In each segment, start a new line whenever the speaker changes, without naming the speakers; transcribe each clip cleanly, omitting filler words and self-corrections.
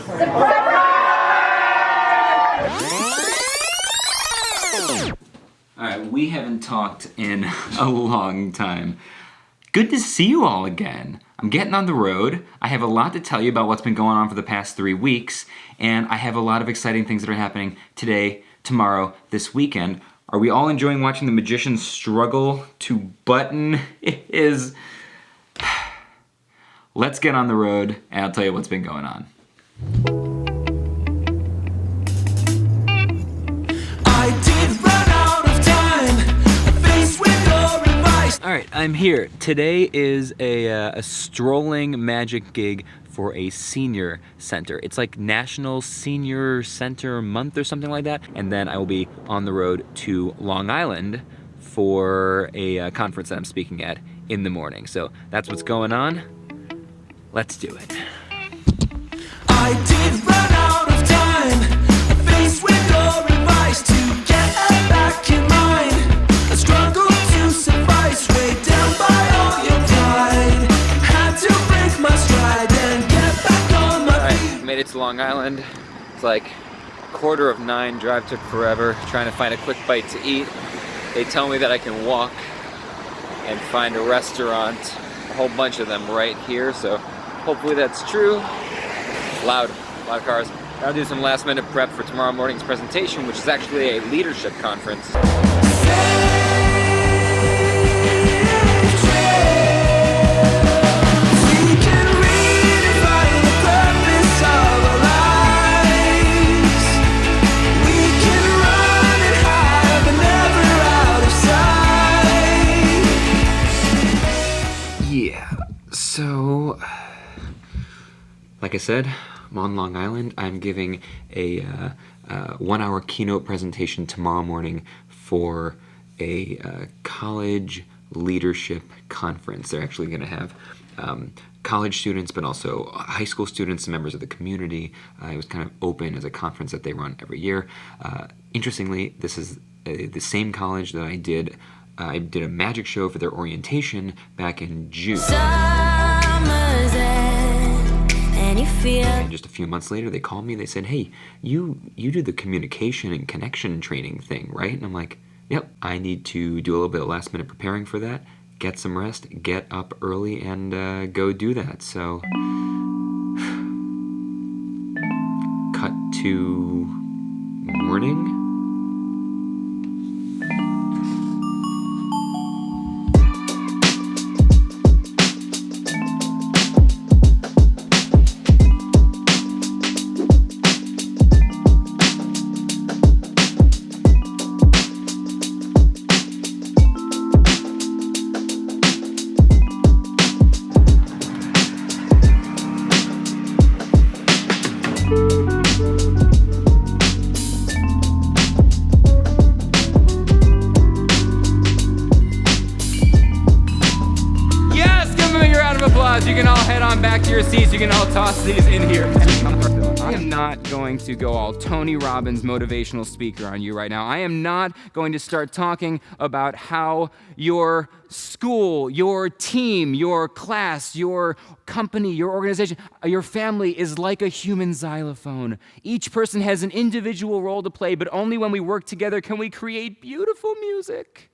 All right, we haven't talked in a long time. Good to see you all again. I'm getting on the road. I have a lot to tell you about what's been going on for the past 3 weeks, and I have a lot of exciting things that are happening today, tomorrow, this weekend. Are we all enjoying watching the magician struggle to button his... Let's get on the road, and I'll tell you what's been going on. All right, I'm here. Today is a strolling magic gig for a senior center. It's like National Senior Center Month or something like that. And then I will be on the road to Long Island for a conference that I'm speaking at in the morning. So that's what's going on. Let's do it. I did run out of time, faced with your advice to get back in mind. A struggle to suffice, weighed down by all your pride. Had to break my stride and get back on my feet. Alright, made it to Long Island. It's like 9:15, drive took forever, trying to find a quick bite to eat. They tell me that I can walk and find a restaurant, a whole bunch of them right here, so hopefully that's true. Loud cars. I'll do some last minute prep for tomorrow morning's presentation, which is actually a leadership conference. Yeah, so like I said, I'm on Long Island. I'm giving a 1-hour keynote presentation tomorrow morning for a college leadership conference. They're actually going to have college students, but also high school students and members of the community. It was kind of open as a conference that they run every year. Interestingly, this is the same college that I did a magic show for their orientation back in June. And just a few months later, they called me. They said, "Hey, you do the communication and connection training thing, right?" And I'm like, "Yep, I need to do a little bit of last minute preparing for that, get some rest, get up early, and go do that." So, cut to morning. You can all head on back to your seats. You can all toss these in here. I am not going to go all Tony Robbins motivational speaker on you right now. I am not going to start talking about how your school, your team, your class, your company, your organization, your family is like a human xylophone. Each person has an individual role to play, but only when we work together can we create beautiful music.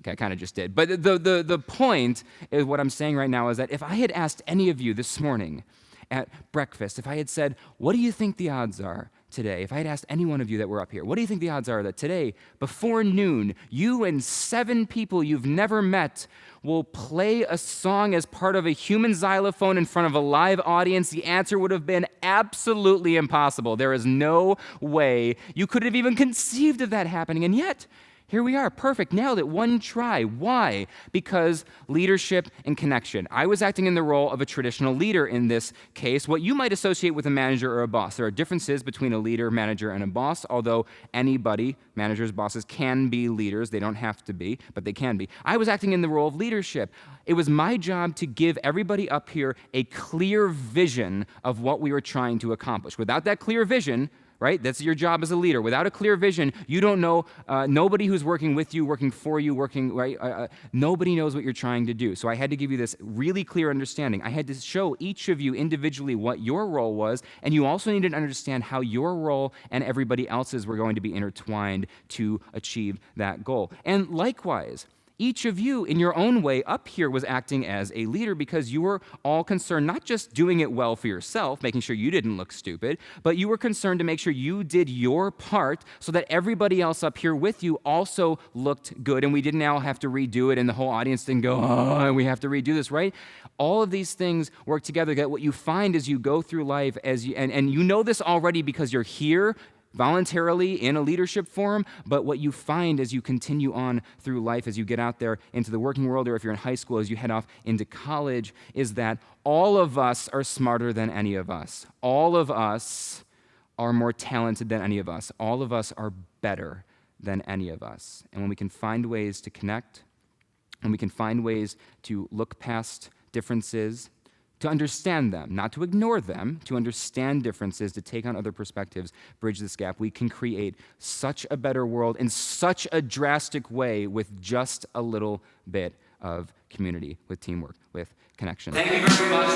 Okay, I kind of just did. But the point is what I'm saying right now is that if I had asked any of you this morning at breakfast, if I had said, what do you think the odds are today? If I had asked any one of you that were up here, what do you think the odds are that today, before noon, you and 7 people you've never met will play a song as part of a human xylophone in front of a live audience? The answer would have been absolutely impossible. There is no way you could have even conceived of that happening. And yet, here we are, perfect, nailed it, one try. Why? Because leadership and connection. I was acting in the role of a traditional leader in this case, what you might associate with a manager or a boss. There are differences between a leader, manager, and a boss, although anybody, managers, bosses, can be leaders. They don't have to be, but they can be. I was acting in the role of leadership. It was my job to give everybody up here a clear vision of what we were trying to accomplish. Without that clear vision, right? That's your job as a leader. Without a clear vision, you don't know, nobody who's working with you, working for you, right? Nobody knows what you're trying to do. So I had to give you this really clear understanding. I had to show each of you individually what your role was, and you also needed to understand how your role and everybody else's were going to be intertwined to achieve that goal. And likewise, each of you, in your own way, up here was acting as a leader because you were all concerned not just doing it well for yourself, making sure you didn't look stupid, but you were concerned to make sure you did your part so that everybody else up here with you also looked good, and we didn't now have to redo it, and the whole audience didn't go, oh, we have to redo this, right? All of these things work together. That what you find as you go through life, and you know this already because you're here voluntarily in a leadership forum, but what you find as you continue on through life, as you get out there into the working world, or if you're in high school, as you head off into college, is that all of us are smarter than any of us. All of us are more talented than any of us. All of us are better than any of us. And when we can find ways to connect, and we can find ways to look past differences, to understand them, not to ignore them, to understand differences, to take on other perspectives, bridge this gap, we can create such a better world in such a drastic way with just a little bit of community, with teamwork, with connection. Thank you very much.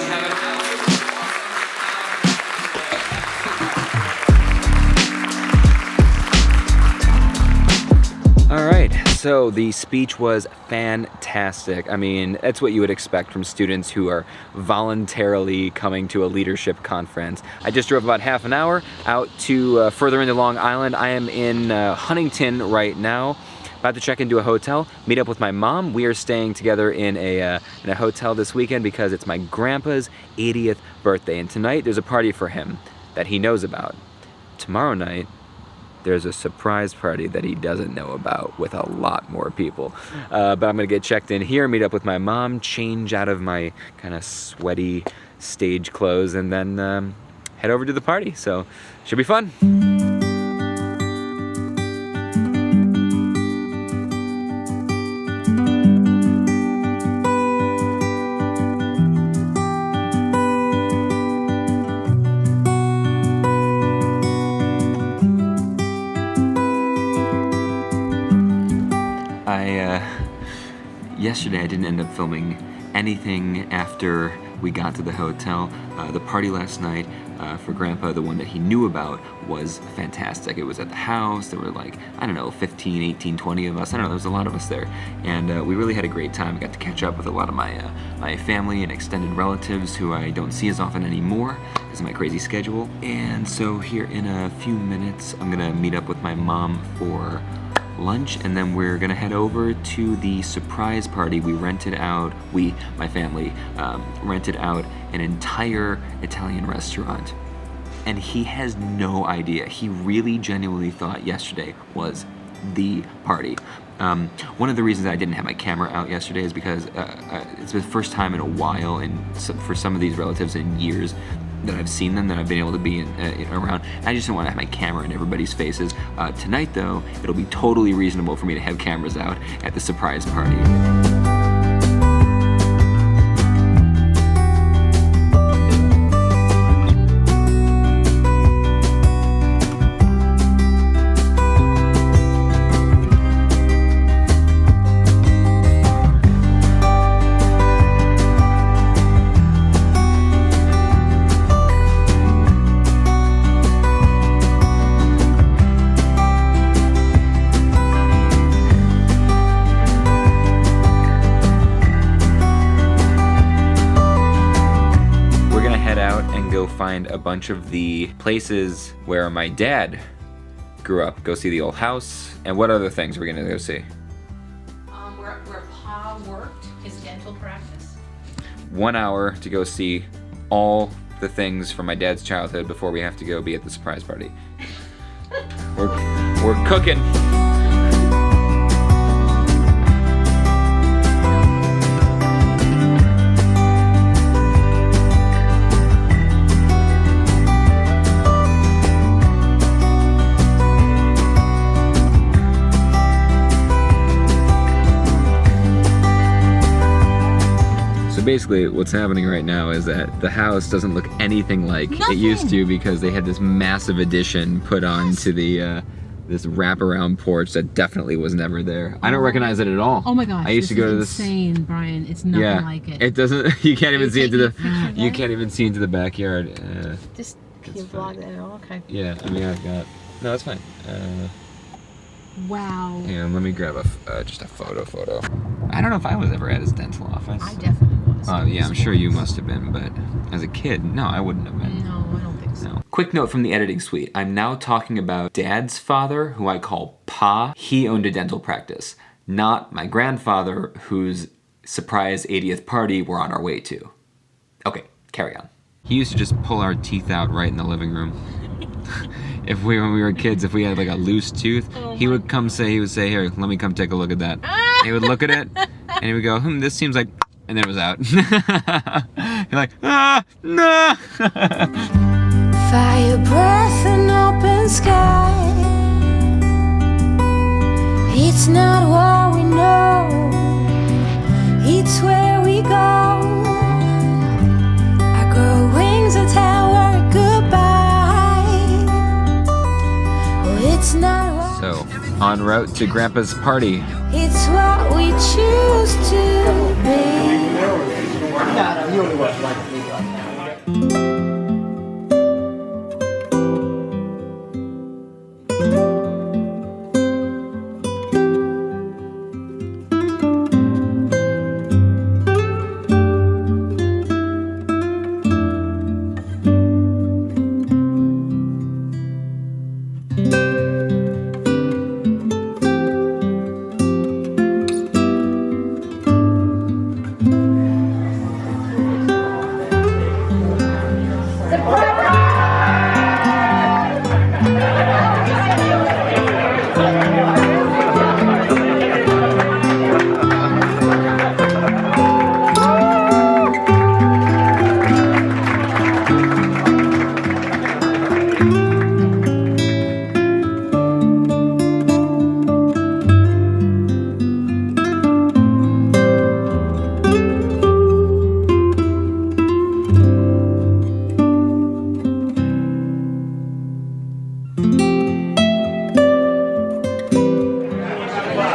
All right, so the speech was fantastic. I mean, that's what you would expect from students who are voluntarily coming to a leadership conference. I just drove about half an hour out to further into Long Island. I am in Huntington right now, about to check into a hotel, meet up with my mom. We are staying together in a hotel this weekend because it's my grandpa's 80th birthday, and tonight there's a party for him that he knows about. Tomorrow night, there's a surprise party that he doesn't know about with a lot more people. But I'm gonna get checked in here, meet up with my mom, change out of my kind of sweaty stage clothes, and then head over to the party. So, should be fun. Yesterday I didn't end up filming anything after we got to the hotel. The party last night for Grandpa, the one that he knew about, was fantastic. It was at the house. There were like, I don't know, 15, 18, 20 of us. I don't know, there was a lot of us there. And we really had a great time. I got to catch up with a lot of my family and extended relatives who I don't see as often anymore because of my crazy schedule. And so here in a few minutes, I'm gonna meet up with my mom for lunch, and then we're gonna head over to the surprise party. We rented out, my family, rented out an entire Italian restaurant. And he has no idea. He really genuinely thought yesterday was the party. One of the reasons I didn't have my camera out yesterday is because it's the first time in a while, and for some of these relatives in years, that I've seen them, that I've been able to be around. I just don't want to have my camera in everybody's faces. Tonight, though, it'll be totally reasonable for me to have cameras out at the surprise party. Find a bunch of the places where my dad grew up. Go see the old house. And what other things are we gonna go see?
Where Pa worked, his dental practice.
1 hour to go see all the things from my dad's childhood before we have to go be at the surprise party. We're cooking. basically what's happening right now is that the house doesn't look anything like it used to because they had this massive addition put onto the this wraparound porch that definitely was never there. I don't recognize it at all.
Oh my gosh,
I used to go to this.
Insane, Brian. It's nothing like it.
It doesn't. You can't even see into the. You can't even see into the backyard.
Just can you vlog that? Oh, okay.
Yeah, I mean I've got. No, it's fine.
Wow.
Yeah, let me grab a just a photo. I don't know if I was ever at his dental office.
I definitely was.
Oh yeah, I'm sure you must have been, but as a kid, no, I wouldn't have been.
No, I don't think so.
No. Quick note from the editing suite. I'm now talking about Dad's father, who I call Pa. He owned a dental practice, not my grandfather, whose surprise 80th party we're on our way to. Okay, carry on. He used to just pull our teeth out right in the living room. When we were kids, if we had like a loose tooth, he would say, here, let me come take a look at that. He would look at it, and he would go, this seems like, and then it was out. You're like, no.
Fire breath and open sky. It's not what we know, it's where we go. I grow wings that tell her goodbye. Oh, it's not what
So, en route to Grandpa's party.
it's what we choose to be.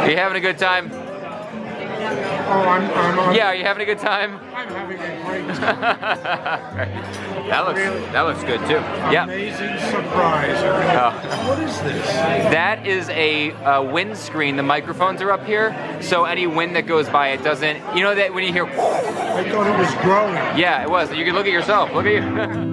Are you having a good time?
Oh, I'm
Yeah, are you having a good time?
I'm having a great time.
That looks good too. Yeah.
Amazing surprise.
Oh.
What is this?
That is a windscreen. The microphones are up here, so any wind that goes by, it doesn't. You know that when you hear.
I thought it was growing.
Yeah, it was. You can look at yourself. Look at you.